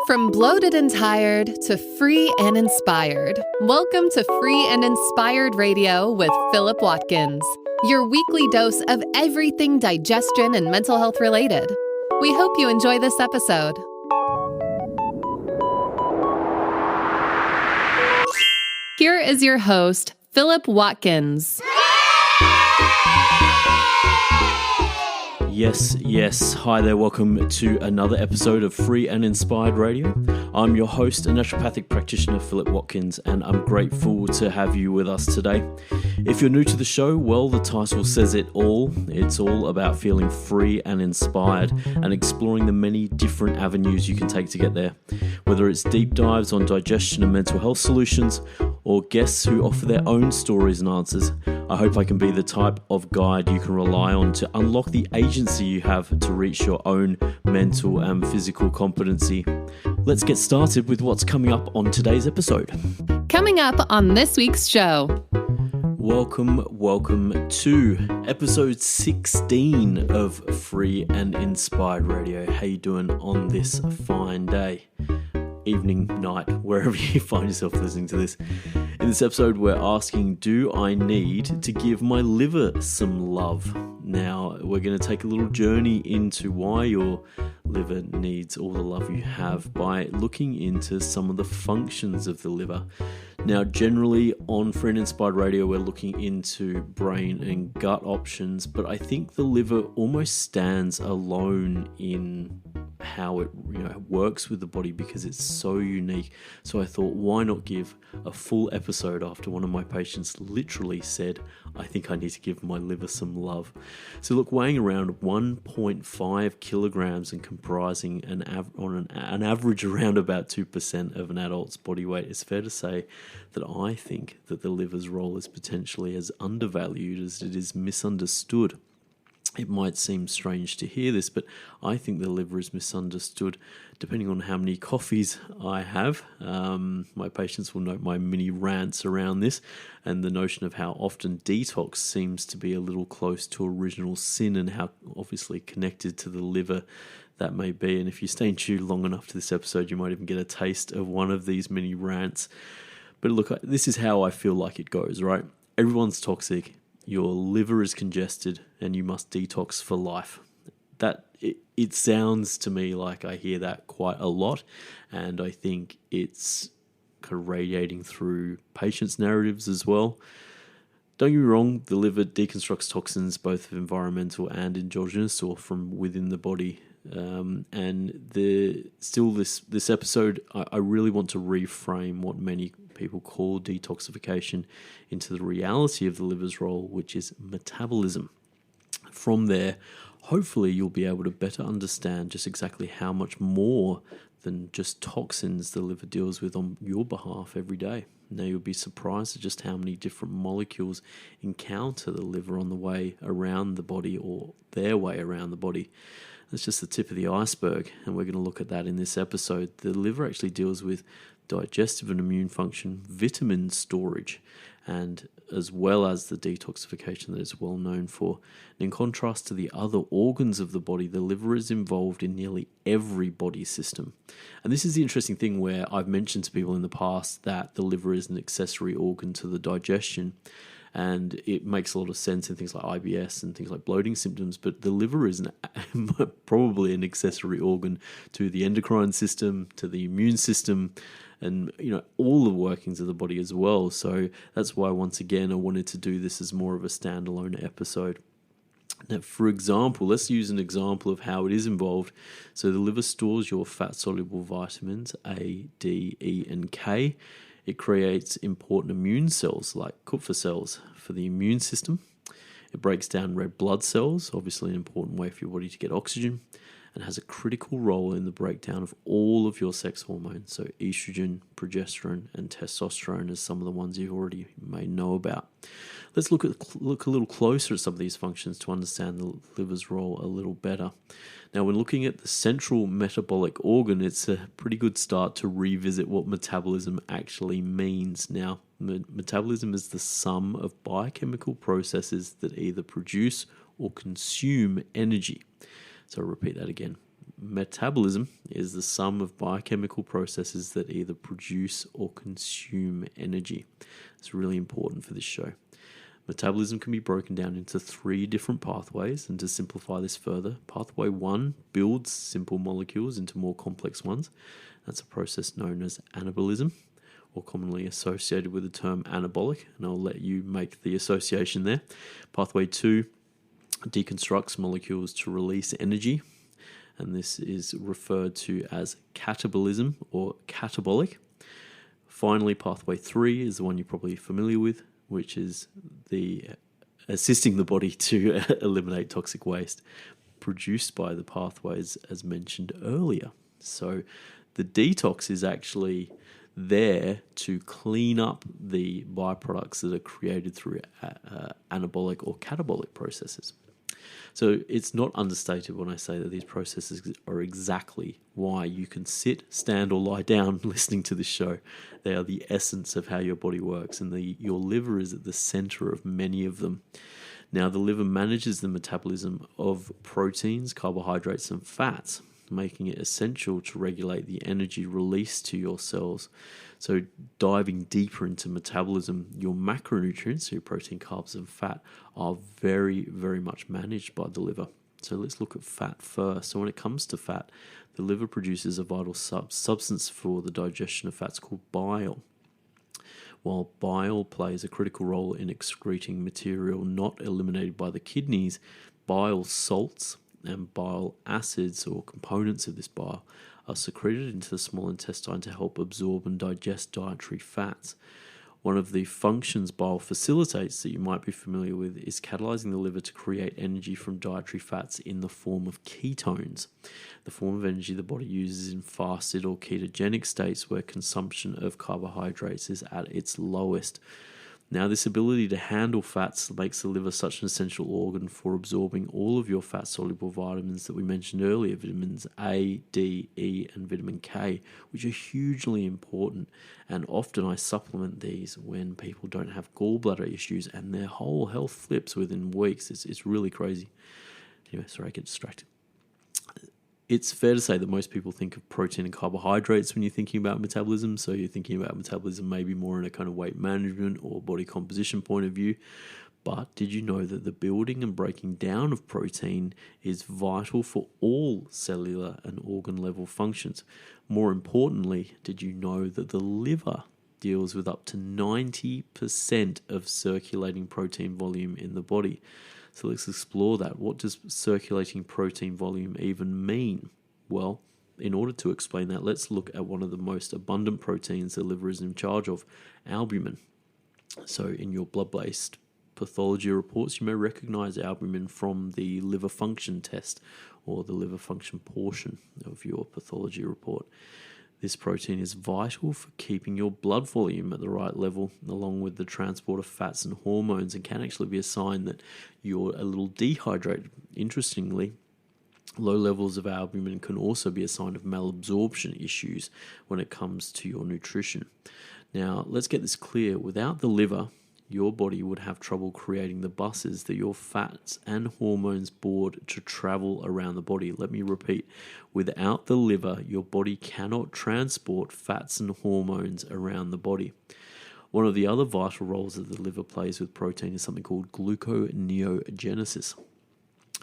From bloated and tired to free and inspired. Welcome to Free and Inspired Radio with Philip Watkins, your weekly dose of everything digestion and mental health related. We hope you enjoy this episode. Here is your host, Philip Watkins. Yes. Hi there. Welcome to another episode of Free and Inspired Radio. I'm your host and naturopathic practitioner, Philip Watkins, and I'm grateful to have you with us today. If you're new to the show, well, the title says it all. It's all about feeling free and inspired and exploring the many different avenues you can take to get there. Whether it's deep dives on digestion and mental health solutions, or guests who offer their own stories and answers, I hope I can be the type of guide you can rely on to unlock the agency you have to reach your own mental and physical competency. Let's get started with what's coming up on today's episode. Coming up on this week's show. Welcome to episode 16 of Free and Inspired Radio. How you doing on this fine day? Evening, night, wherever you find yourself listening to this. In this episode, we're asking, do I need to give my liver some love? Now, we're going to take a little journey into why your liver needs all the love you have by looking into some of the functions of the liver. Now, generally on Free and Inspired Radio, we're looking into brain and gut options, but I think the liver almost stands alone in how it works with the body because it's so unique. So I thought, why not give a full episode after one of my patients literally said, I think I need to give my liver some love. So look, weighing around 1.5 kilograms and comprising an average around about 2% of an adult's body weight, it's fair to say that I think that the liver's role is potentially as undervalued as it is misunderstood. It might seem strange to hear this, but I think the liver is misunderstood depending on how many coffees I have. My patients will note my mini rants around this and the notion of how often detox seems to be a little close to original sin and how obviously connected to the liver that may be. And if you stay tuned long enough to this episode, you might even get a taste of one of these mini rants. But look, this is how I feel like it goes, right? Everyone's toxic. Your liver is congested and you must detox for life. It sounds to me like I hear that quite a lot, and I think it's kind of radiating through patients' narratives as well. Don't get me wrong, the liver deconstructs toxins both environmental and endogenous or from within the body. This episode, I really want to reframe what many people call detoxification into the reality of the liver's role, which is metabolism. From there, hopefully you'll be able to better understand just exactly how much more than just toxins the liver deals with on your behalf every day. Now you'll be surprised at just how many different molecules encounter the liver on the way around the body or their way around the body. That's just the tip of the iceberg, and we're going to look at that in this episode. The liver actually deals with digestive and immune function, vitamin storage, and as well as the detoxification that it's well known for. And in contrast to the other organs of the body, the liver is involved in nearly every body system. And this is the interesting thing where I've mentioned to people in the past that the liver is an accessory organ to the digestion. And it makes a lot of sense in things like IBS and things like bloating symptoms, but the liver is probably an accessory organ to the endocrine system, to the immune system, and all the workings of the body as well. So that's why, once again, I wanted to do this as more of a standalone episode. Now, for example, let's use an example of how it is involved. So the liver stores your fat-soluble vitamins A, D, E, and K. It creates important immune cells like Kupffer cells for the immune system. It breaks down red blood cells, obviously an important way for your body to get oxygen, and has a critical role in the breakdown of all of your sex hormones, so estrogen, progesterone, and testosterone as some of the ones you already may know about. Let's look a little closer at some of these functions to understand the liver's role a little better. Now, when looking at the central metabolic organ, it's a pretty good start to revisit what metabolism actually means. Now, metabolism is the sum of biochemical processes that either produce or consume energy. So I'll repeat that again. metabolism is the sum of biochemical processes that either produce or consume energy. It's really important for this show. Metabolism can be broken down into 3 different pathways, and to simplify this further, pathway 1 builds simple molecules into more complex ones. That's a process known as anabolism, or commonly associated with the term anabolic, and I'll let you make the association there. Pathway 2 deconstructs molecules to release energy, and this is referred to as catabolism or catabolic. Finally, pathway 3 is the one you're probably familiar with, which is the assisting the body to eliminate toxic waste produced by the pathways as mentioned earlier. So the detox is actually there to clean up the byproducts that are created through anabolic or catabolic processes. So it's not understated when I say that these processes are exactly why you can sit, stand, or lie down listening to this show. They are the essence of how your body works, and your liver is at the center of many of them. Now, the liver manages the metabolism of proteins, carbohydrates, and fats, making it essential to regulate the energy released to your cells. So diving deeper into metabolism, your macronutrients, so your protein, carbs, and fat, are very, very much managed by the liver. So let's look at fat first. So when it comes to fat, the liver produces a vital substance for the digestion of fats called bile. While bile plays a critical role in excreting material not eliminated by the kidneys, bile salts and bile acids, or components of this bile, are secreted into the small intestine to help absorb and digest dietary fats. One of the functions bile facilitates that you might be familiar with is catalyzing the liver to create energy from dietary fats in the form of ketones, the form of energy the body uses in fasted or ketogenic states where consumption of carbohydrates is at its lowest. Now, this ability to handle fats makes the liver such an essential organ for absorbing all of your fat-soluble vitamins that we mentioned earlier, vitamins A, D, E, and vitamin K, which are hugely important. And often I supplement these when people don't have gallbladder issues and their whole health flips within weeks. It's really crazy. Anyway, sorry, I get distracted. It's fair to say that most people think of protein and carbohydrates when you're thinking about metabolism. So you're thinking about metabolism maybe more in a kind of weight management or body composition point of view. But did you know that the building and breaking down of protein is vital for all cellular and organ level functions? More importantly, did you know that the liver deals with up to 90% of circulating protein volume in the body? So let's explore that. What does circulating protein volume even mean? Well, in order to explain that, let's look at one of the most abundant proteins the liver is in charge of, albumin. So in your blood-based pathology reports, you may recognize albumin from the liver function test or the liver function portion of your pathology report. This protein is vital for keeping your blood volume at the right level, along with the transport of fats and hormones, and can actually be a sign that you're a little dehydrated. Interestingly, low levels of albumin can also be a sign of malabsorption issues when it comes to your nutrition. Now, let's get this clear. Without the liver, your body would have trouble creating the buses that your fats and hormones board to travel around the body. Let me repeat. Without the liver, your body cannot transport fats and hormones around the body. One of the other vital roles that the liver plays with protein is something called gluconeogenesis,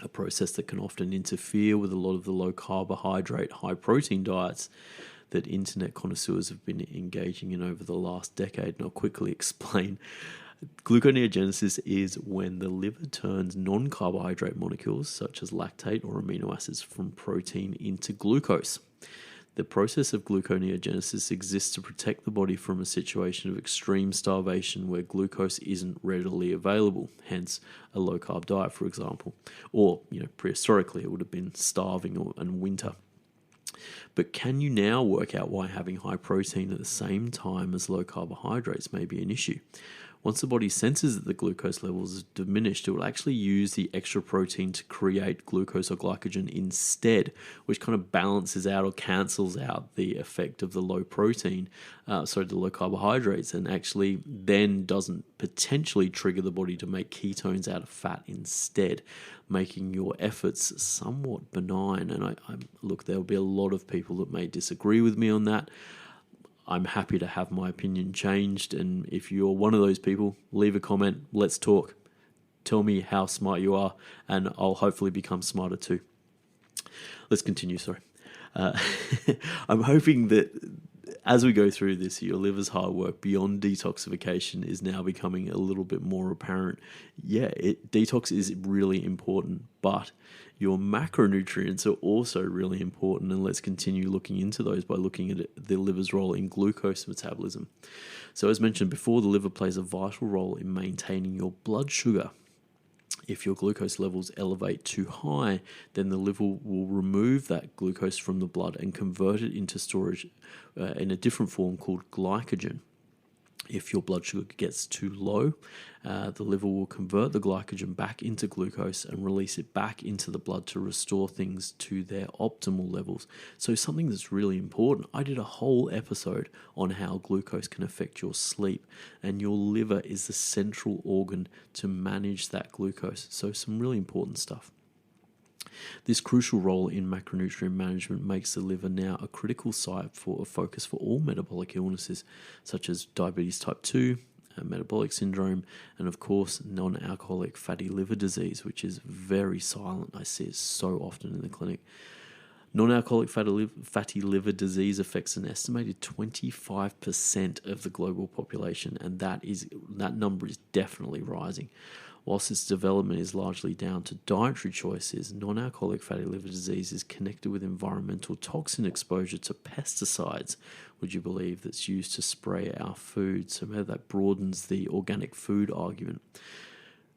a process that can often interfere with a lot of the low carbohydrate, high protein diets that internet connoisseurs have been engaging in over the last decade. And I'll quickly explain. Gluconeogenesis is when the liver turns non-carbohydrate molecules, such as lactate or amino acids, from protein into glucose. The process of gluconeogenesis exists to protect the body from a situation of extreme starvation where glucose isn't readily available, hence a low-carb diet, for example. Or, prehistorically, it would have been starving and winter. But can you now work out why having high protein at the same time as low carbohydrates may be an issue? Once the body senses that the glucose levels is diminished, it will actually use the extra protein to create glucose or glycogen instead, which kind of balances out or cancels out the effect of the low protein, the low carbohydrates, and actually then doesn't potentially trigger the body to make ketones out of fat instead, making your efforts somewhat benign. And look, there'll be a lot of people that may disagree with me on that. I'm happy to have my opinion changed, and if you're one of those people, leave a comment, let's talk. Tell me how smart you are, and I'll hopefully become smarter too. Let's continue, sorry. I'm hoping that as we go through this, your liver's hard work beyond detoxification is now becoming a little bit more apparent. Yeah, detox is really important, but your macronutrients are also really important, and let's continue looking into those by looking at the liver's role in glucose metabolism. So as mentioned before, the liver plays a vital role in maintaining your blood sugar. If your glucose levels elevate too high, then the liver will remove that glucose from the blood and convert it into storage in a different form called glycogen. If your blood sugar gets too low, the liver will convert the glycogen back into glucose and release it back into the blood to restore things to their optimal levels. So something that's really important, I did a whole episode on how glucose can affect your sleep, and your liver is the central organ to manage that glucose. So some really important stuff. This crucial role in macronutrient management makes the liver now a critical site for a focus for all metabolic illnesses, such as diabetes type 2, metabolic syndrome, and of course non-alcoholic fatty liver disease, which is very silent. I see it so often in the clinic. Non-alcoholic fatty liver disease affects an estimated 25% of the global population, and that number is definitely rising. Whilst its development is largely down to dietary choices, non-alcoholic fatty liver disease is connected with environmental toxin exposure to pesticides, would you believe, that's used to spray our food. So maybe that broadens the organic food argument.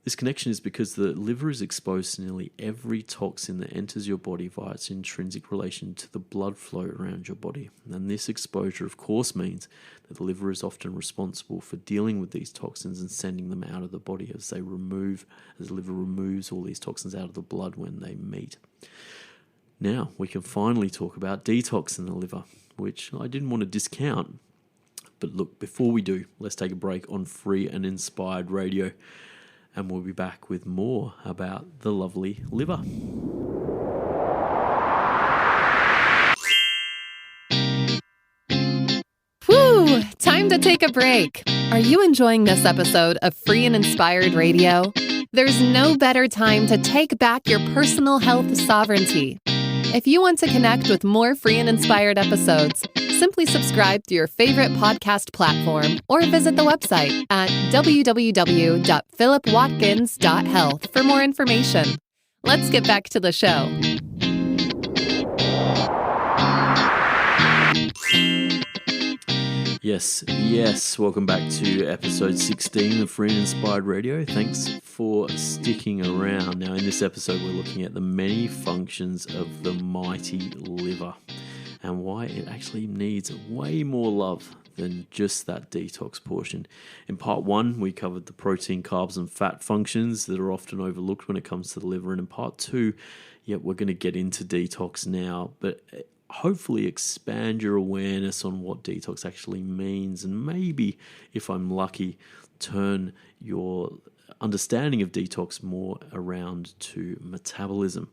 This connection is because the liver is exposed to nearly every toxin that enters your body via its intrinsic relation to the blood flow around your body. And this exposure, of course, means that the liver is often responsible for dealing with these toxins and sending them out of the body as the liver removes all these toxins out of the blood when they meet. Now, we can finally talk about detox in the liver, which I didn't want to discount. But look, before we do, let's take a break on Free and Inspired Radio. And we'll be back with more about the lovely liver. Whew, time to take a break. Are you enjoying this episode of Free and Inspired Radio? There's no better time to take back your personal health sovereignty. If you want to connect with more free and inspired episodes, simply subscribe to your favorite podcast platform or visit the website at www.philipwatkins.health for more information. Let's get back to the show. Yes. Welcome back to episode 16 of Free and Inspired Radio. Thanks for sticking around. Now, in this episode, we're looking at the many functions of the mighty liver and why it actually needs way more love than just that detox portion. In part 1, we covered the protein, carbs, and fat functions that are often overlooked when it comes to the liver. And in part 2, we're going to get into detox now, but hopefully expand your awareness on what detox actually means, and maybe, if I'm lucky, turn your understanding of detox more around to metabolism.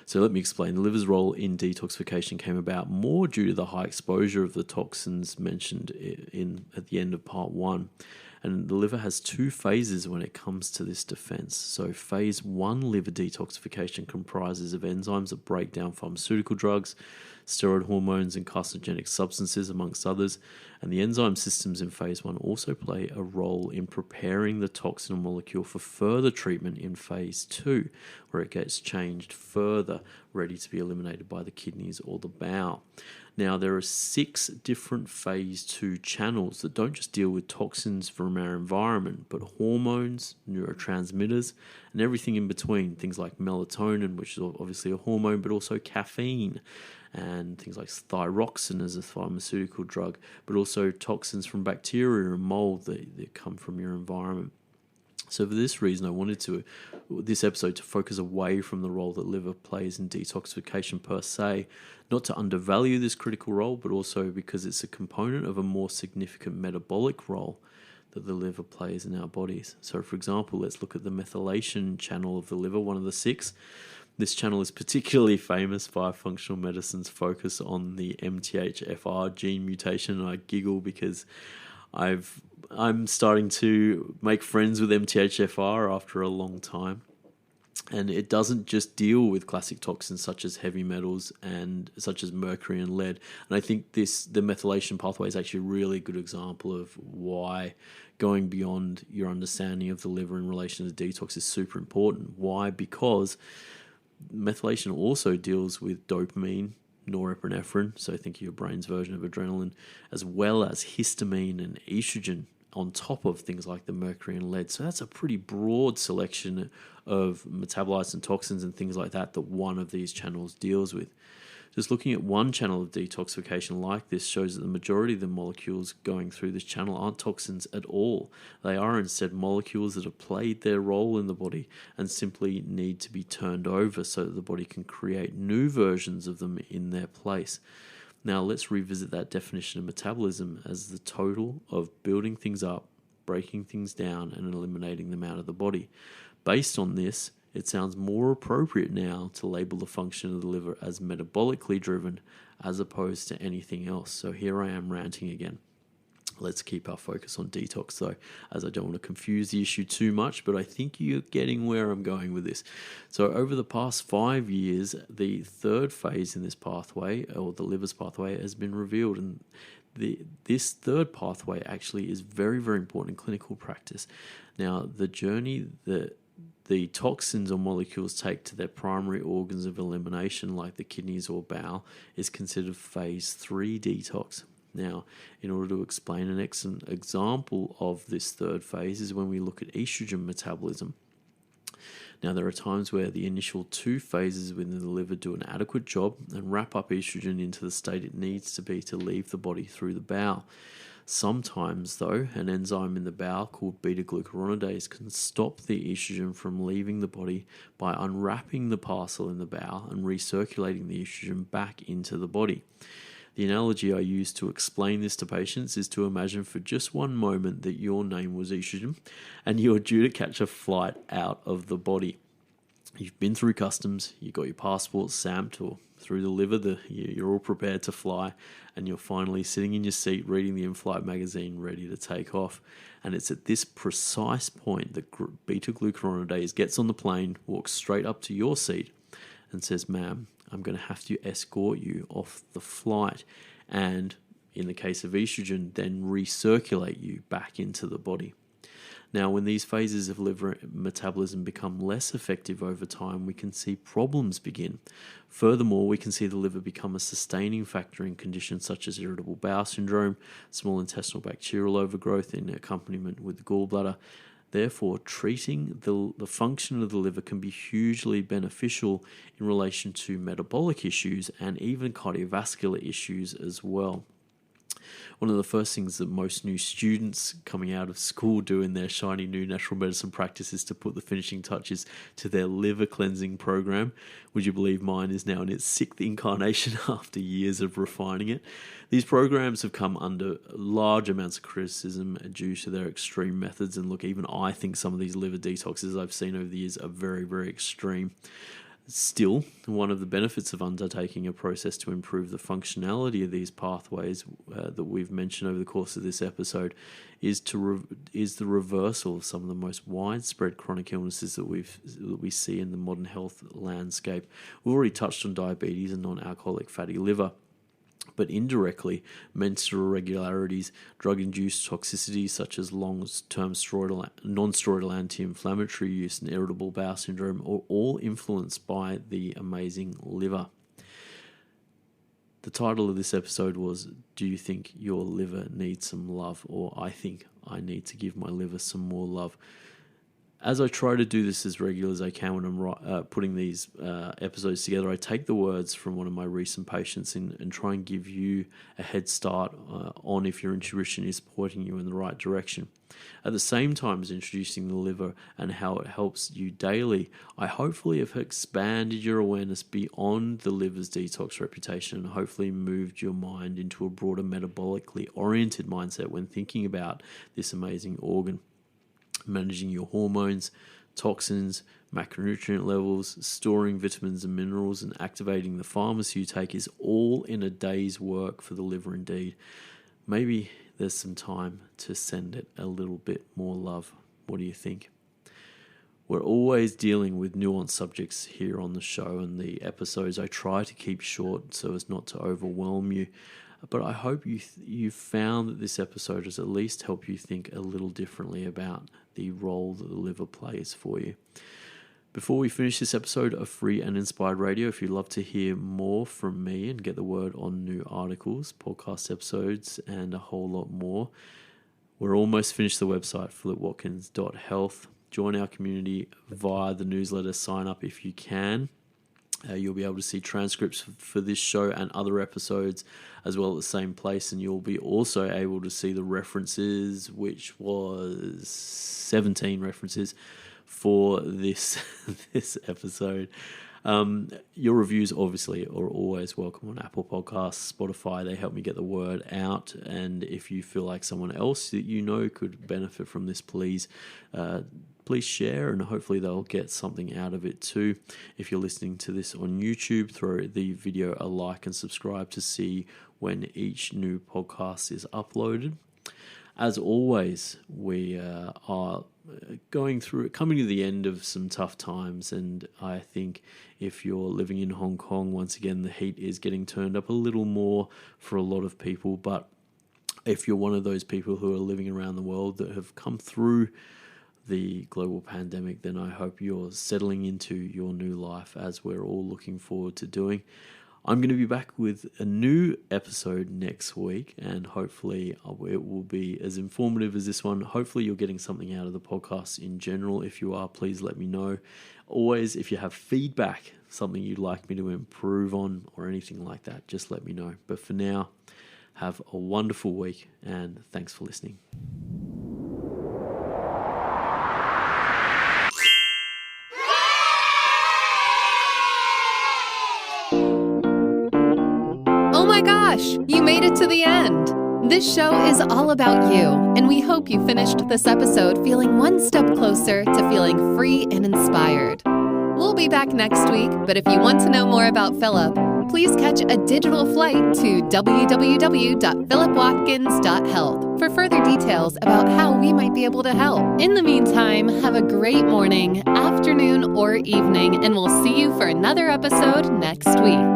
So let me explain. The liver's role in detoxification came about more due to the high exposure of the toxins mentioned at the end of part 1. And the liver has 2 phases when it comes to this defense. So phase 1 liver detoxification comprises of enzymes that break down pharmaceutical drugs, steroid hormones, and carcinogenic substances, amongst others. And the enzyme systems in phase 1 also play a role in preparing the toxin molecule for further treatment in phase 2, where it gets changed further, ready to be eliminated by the kidneys or the bowel. Now, there are 6 different phase 2 channels that don't just deal with toxins from our environment, but hormones, neurotransmitters, and everything in between. Things like melatonin, which is obviously a hormone, but also caffeine, and things like thyroxine as a pharmaceutical drug, but also toxins from bacteria and mold that come from your environment. So for this reason, I wanted this episode to focus away from the role that liver plays in detoxification per se, not to undervalue this critical role, but also because it's a component of a more significant metabolic role that the liver plays in our bodies. So for example, let's look at the methylation channel of the liver, one of the 6. This channel is particularly famous via functional medicine's focus on the MTHFR gene mutation. And I giggle because I'm starting to make friends with MTHFR after a long time. And it doesn't just deal with classic toxins such as heavy metals and such as mercury and lead. And I think the methylation pathway is actually a really good example of why going beyond your understanding of the liver in relation to detox is super important. Why? Because methylation also deals with dopamine, norepinephrine, so think of your brain's version of adrenaline, as well as histamine and estrogen on top of things like the mercury and lead. So that's a pretty broad selection of metabolites and toxins and things like that one of these channels deals with. Just looking at one channel of detoxification like this shows that the majority of the molecules going through this channel aren't toxins at all. They are instead molecules that have played their role in the body and simply need to be turned over so that the body can create new versions of them in their place. Now let's revisit that definition of metabolism as the total of building things up, breaking things down, and eliminating them out of the body. Based on this, it sounds more appropriate now to label the function of the liver as metabolically driven as opposed to anything else. So here I am ranting again. Let's keep our focus on detox though, as I don't want to confuse the issue too much, but I think you're getting where I'm going with this. So over the past 5 years, the third phase in this pathway, or the liver's pathway, has been revealed. And this third pathway actually is very, very important in clinical practice. Now, the journey that the toxins or molecules take to their primary organs of elimination, like the kidneys or bowel, is considered phase 3 detox. Now, in order to explain an excellent example of this third phase is when we look at estrogen metabolism. Now, there are times where the initial 2 phases within the liver do an adequate job and wrap up estrogen into the state it needs to be to leave the body through the bowel. Sometimes, though, an enzyme in the bowel called beta-glucuronidase can stop the estrogen from leaving the body by unwrapping the parcel in the bowel and recirculating the estrogen back into the body. The analogy I use to explain this to patients is to imagine for just one moment that your name was estrogen and you're due to catch a flight out of the body. You've been through customs, you got your passport stamped, or through the liver, you're all prepared to fly, and you're finally sitting in your seat reading the in-flight magazine ready to take off. And it's at this precise point that beta-glucuronidase gets on the plane, walks straight up to your seat and says, "Ma'am, I'm going to have to escort you off the flight," and in the case of estrogen, then recirculate you back into the body. Now, when these phases of liver metabolism become less effective over time, we can see problems begin. Furthermore, we can see the liver become a sustaining factor in conditions such as irritable bowel syndrome, small intestinal bacterial overgrowth in accompaniment with the gallbladder. Therefore, treating the function of the liver can be hugely beneficial in relation to metabolic issues and even cardiovascular issues as well. One of the first things that most new students coming out of school do in their shiny new natural medicine practice is to put the finishing touches to their liver cleansing program. Would you believe mine is now in its 6th incarnation after years of refining it? These programs have come under large amounts of criticism due to their extreme methods. And look, even I think some of these liver detoxes I've seen over the years are very, very extreme. Still, one of the benefits of undertaking a process to improve the functionality of these pathways that we've mentioned over the course of this episode is the reversal of some of the most widespread chronic illnesses that we see in the modern health landscape. We've already touched on diabetes and non-alcoholic fatty liver, but indirectly, menstrual irregularities, drug-induced toxicities such as long-term non-steroidal anti-inflammatory use, and irritable bowel syndrome are all influenced by the amazing liver. The title of this episode was, "Do you think your liver needs some love?" Or "I think I need to give my liver some more love." As I try to do this as regular as I can when I'm putting these episodes together, I take the words from one of my recent patients and try and give you a head start on if your intuition is pointing you in the right direction. At the same time as introducing the liver and how it helps you daily, I hopefully have expanded your awareness beyond the liver's detox reputation and hopefully moved your mind into a broader metabolically oriented mindset when thinking about this amazing organ. Managing your hormones, toxins, macronutrient levels, storing vitamins and minerals, and activating the pharmacy you take is all in a day's work for the liver indeed. Maybe there's some time to send it a little bit more love. What do you think? We're always dealing with nuanced subjects here on the show, and the episodes I try to keep short so as not to overwhelm you. But I hope you found that this episode has at least helped you think a little differently about the role that the liver plays for you. Before we finish this episode of Free and Inspired Radio, if you'd love to hear more from me and get the word on new articles, podcast episodes, and a whole lot more, we're almost finished the website, philipwatkins.health. Join our community via the newsletter. Sign up if you can. You'll be able to see transcripts for this show and other episodes as well at the same place, and you'll be also able to see the references, which was 17 references for this episode. Your reviews obviously are always welcome on Apple Podcasts, Spotify. They help me get the word out, and if you feel like someone else that you know could benefit from this, please share, and hopefully they'll get something out of it too. If you're listening to this on YouTube, throw the video a like and subscribe to see when each new podcast is uploaded. As always, we are coming to the end of some tough times, and I think if you're living in Hong Kong, once again, the heat is getting turned up a little more for a lot of people, but if you're one of those people who are living around the world that have come through the global pandemic, then I hope you're settling into your new life as we're all looking forward to doing. I'm going to be back with a new episode next week, and hopefully it will be as informative as this one. Hopefully you're getting something out of the podcast in general. If you are, please let me know. Always, if you have feedback, something you'd like me to improve on or anything like that, just let me know. But for now, have a wonderful week, and thanks for listening. You made it to the end. This show is all about you, and we hope you finished this episode feeling one step closer to feeling free and inspired. We'll be back next week, but if you want to know more about Philip, please catch a digital flight to www.philipwatkins.health for further details about how we might be able to help. In the meantime, have a great morning, afternoon, or evening, and we'll see you for another episode next week.